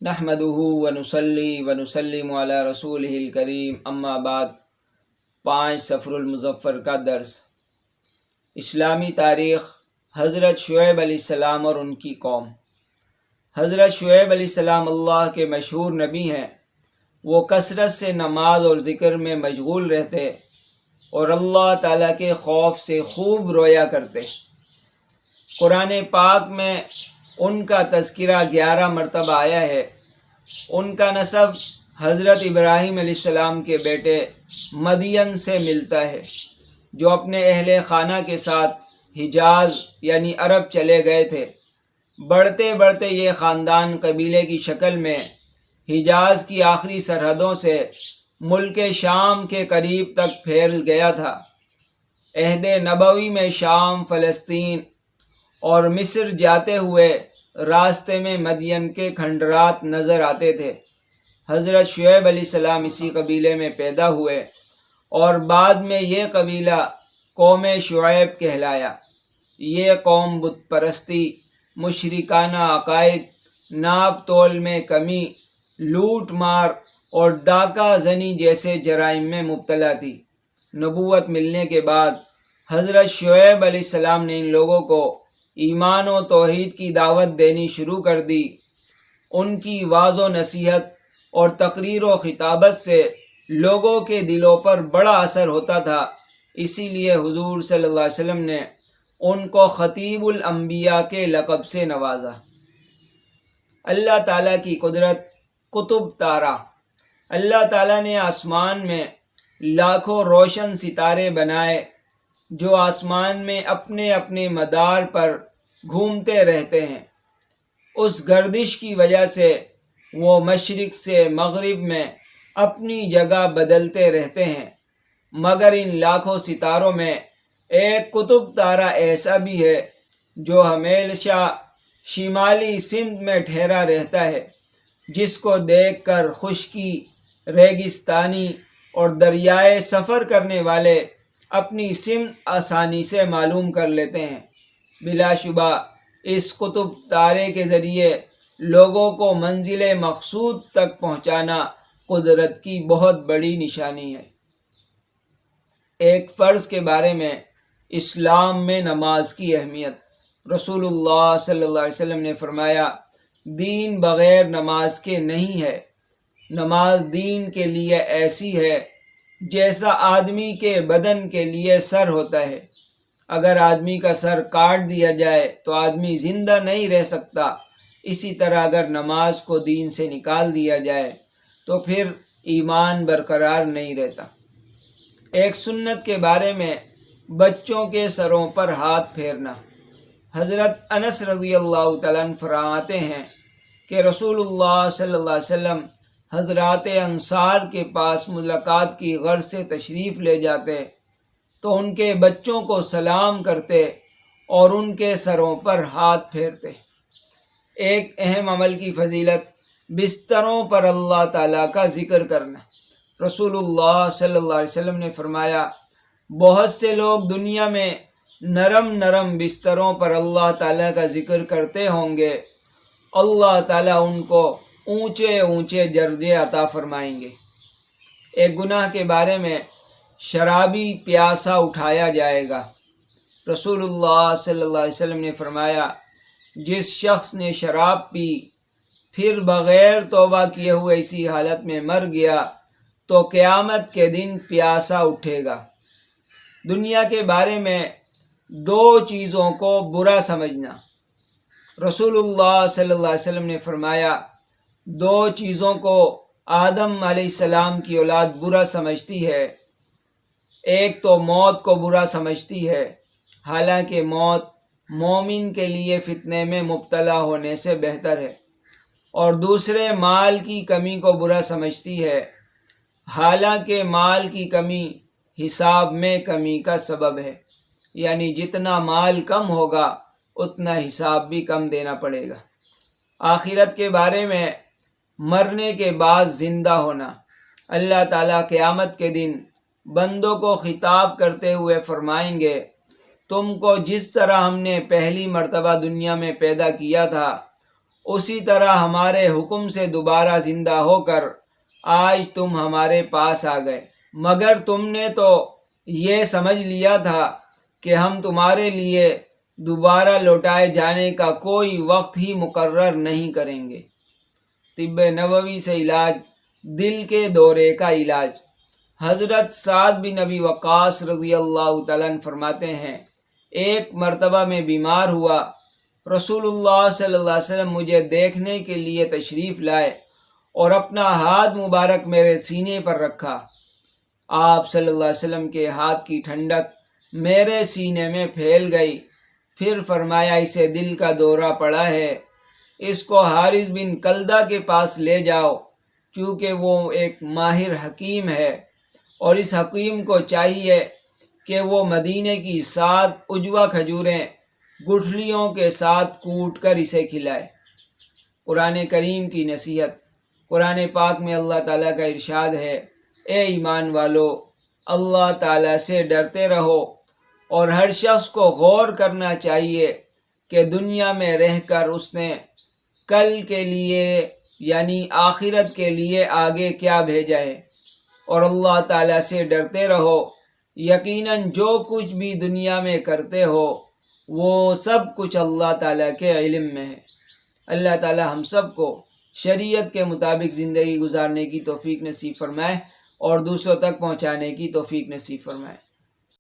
نحمده ونصلي ونسلم علی رسولہ الکریم، اما بعد۔ 5 صفر المظفر کا درس۔ اسلامی تاریخ، حضرت شعیب علیہ السلام اور ان کی قوم۔ حضرت شعیب علیہ السلام اللہ کے مشہور نبی ہیں۔ وہ کثرت سے نماز اور ذکر میں مشغول رہتے اور اللہ تعالیٰ کے خوف سے خوب رویا کرتے۔ قرآن پاک میں ان کا تذکرہ 11 مرتبہ آیا ہے۔ ان کا نسب حضرت ابراہیم علیہ السلام کے بیٹے مدین سے ملتا ہے، جو اپنے اہل خانہ کے ساتھ حجاز یعنی عرب چلے گئے تھے۔ بڑھتے بڑھتے یہ خاندان قبیلے کی شکل میں حجاز کی آخری سرحدوں سے ملک شام کے قریب تک پھیل گیا تھا۔ عہد نبوی میں شام، فلسطین اور مصر جاتے ہوئے راستے میں مدین کے کھنڈرات نظر آتے تھے۔ حضرت شعیب علیہ السلام اسی قبیلے میں پیدا ہوئے اور بعد میں یہ قبیلہ قوم شعیب کہلایا۔ یہ قوم بت پرستی، مشرکانہ عقائد، ناپ تول میں کمی، لوٹ مار اور ڈاکہ زنی جیسے جرائم میں مبتلا تھی۔ نبوت ملنے کے بعد حضرت شعیب علیہ السلام نے ان لوگوں کو ایمان و توحید کی دعوت دینی شروع کر دی۔ ان کی واعظ و نصیحت اور تقریر و خطابت سے لوگوں کے دلوں پر بڑا اثر ہوتا تھا، اسی لیے حضور صلی اللہ علیہ وسلم نے ان کو خطیب الانبیاء کے لقب سے نوازا۔ اللہ تعالیٰ کی قدرت، قطب تارہ۔ اللہ تعالیٰ نے آسمان میں لاکھوں روشن ستارے بنائے جو آسمان میں اپنے اپنے مدار پر گھومتے رہتے ہیں۔ اس گردش کی وجہ سے وہ مشرق سے مغرب میں اپنی جگہ بدلتے رہتے ہیں، مگر ان لاکھوں ستاروں میں ایک قطب تارہ ایسا بھی ہے جو ہمیشہ شمالی سمت میں ٹھہرا رہتا ہے، جس کو دیکھ کر خشکی، ریگستانی اور دریائے سفر کرنے والے اپنی سمت آسانی سے معلوم کر لیتے ہیں۔ بلا شبہ اس قطب تارے کے ذریعے لوگوں کو منزل مقصود تک پہنچانا قدرت کی بہت بڑی نشانی ہے۔ ایک فرض کے بارے میں اسلام میں نماز کی اہمیت۔ رسول اللہ صلی اللہ علیہ وسلم نے فرمایا، دین بغیر نماز کے نہیں ہے۔ نماز دین کے لیے ایسی ہے جیسا آدمی کے بدن کے لیے سر ہوتا ہے۔ اگر آدمی کا سر کاٹ دیا جائے تو آدمی زندہ نہیں رہ سکتا، اسی طرح اگر نماز کو دین سے نکال دیا جائے تو پھر ایمان برقرار نہیں رہتا۔ ایک سنت کے بارے میں بچوں کے سروں پر ہاتھ پھیرنا۔ حضرت انس رضی اللہ تعالیٰ عنہ فرماتے ہیں کہ رسول اللہ صلی اللہ علیہ وسلم حضرات انصار کے پاس ملاقات کی غرض سے تشریف لے جاتے تو ان کے بچوں کو سلام کرتے اور ان کے سروں پر ہاتھ پھیرتے۔ ایک اہم عمل کی فضیلت بستروں پر اللہ تعالیٰ کا ذکر کرنا۔ رسول اللہ صلی اللہ علیہ وسلم نے فرمایا، بہت سے لوگ دنیا میں نرم نرم بستروں پر اللہ تعالیٰ کا ذکر کرتے ہوں گے، اللہ تعالیٰ ان کو اونچے اونچے درجے عطا فرمائیں گے۔ ایک گناہ کے بارے میں شرابی پیاسا اٹھایا جائے گا۔ رسول اللہ صلی اللہ علیہ وسلم نے فرمایا، جس شخص نے شراب پی پھر بغیر توبہ کیے ہوئے اسی حالت میں مر گیا تو قیامت کے دن پیاسا اٹھے گا۔ دنیا کے بارے میں 2 چیزوں کو برا سمجھنا۔ رسول اللہ صلی اللہ علیہ وسلم نے فرمایا، 2 چیزوں کو آدم علیہ السلام کی اولاد برا سمجھتی ہے۔ ایک تو موت کو برا سمجھتی ہے، حالانکہ موت مومن کے لیے فتنے میں مبتلا ہونے سے بہتر ہے، اور دوسرے مال کی کمی کو برا سمجھتی ہے، حالانکہ مال کی کمی حساب میں کمی کا سبب ہے، یعنی جتنا مال کم ہوگا اتنا حساب بھی کم دینا پڑے گا۔ آخرت کے بارے میں مرنے کے بعد زندہ ہونا۔ اللہ تعالیٰ قیامت کے دن بندوں کو خطاب کرتے ہوئے فرمائیں گے، تم کو جس طرح ہم نے پہلی مرتبہ دنیا میں پیدا کیا تھا اسی طرح ہمارے حکم سے دوبارہ زندہ ہو کر آج تم ہمارے پاس آ گئے، مگر تم نے تو یہ سمجھ لیا تھا کہ ہم تمہارے لیے دوبارہ لوٹائے جانے کا کوئی وقت ہی مقرر نہیں کریں گے۔ طب نبوی سے علاج، دل کے دورے کا علاج۔ حضرت سعد بن ابی وقاص رضی اللہ تعالیٰ عنہ فرماتے ہیں، ایک مرتبہ میں بیمار ہوا، رسول اللہ صلی اللہ علیہ وسلم مجھے دیکھنے کے لیے تشریف لائے اور اپنا ہاتھ مبارک میرے سینے پر رکھا۔ آپ صلی اللہ علیہ وسلم کے ہاتھ کی ٹھنڈک میرے سینے میں پھیل گئی، پھر فرمایا اسے دل کا دورہ پڑا ہے، اس کو حارث بن کلدہ کے پاس لے جاؤ، کیونکہ وہ ایک ماہر حکیم ہے اور اس حکیم کو چاہیے کہ وہ مدینے کی 7 عجوہ کھجوریں گٹھلیوں کے ساتھ کوٹ کر اسے کھلائے۔ قرآن کریم کی نصیحت۔ قرآن پاک میں اللہ تعالیٰ کا ارشاد ہے، اے ایمان والو، اللہ تعالیٰ سے ڈرتے رہو اور ہر شخص کو غور کرنا چاہیے کہ دنیا میں رہ کر اس نے کل کے لیے یعنی آخرت کے لیے آگے کیا بھیجا ہے، اور اللہ تعالیٰ سے ڈرتے رہو، یقیناً جو کچھ بھی دنیا میں کرتے ہو وہ سب کچھ اللہ تعالیٰ کے علم میں ہے۔ اللہ تعالیٰ ہم سب کو شریعت کے مطابق زندگی گزارنے کی توفیق نصیب فرمائے اور دوسروں تک پہنچانے کی توفیق نصیب فرمائے۔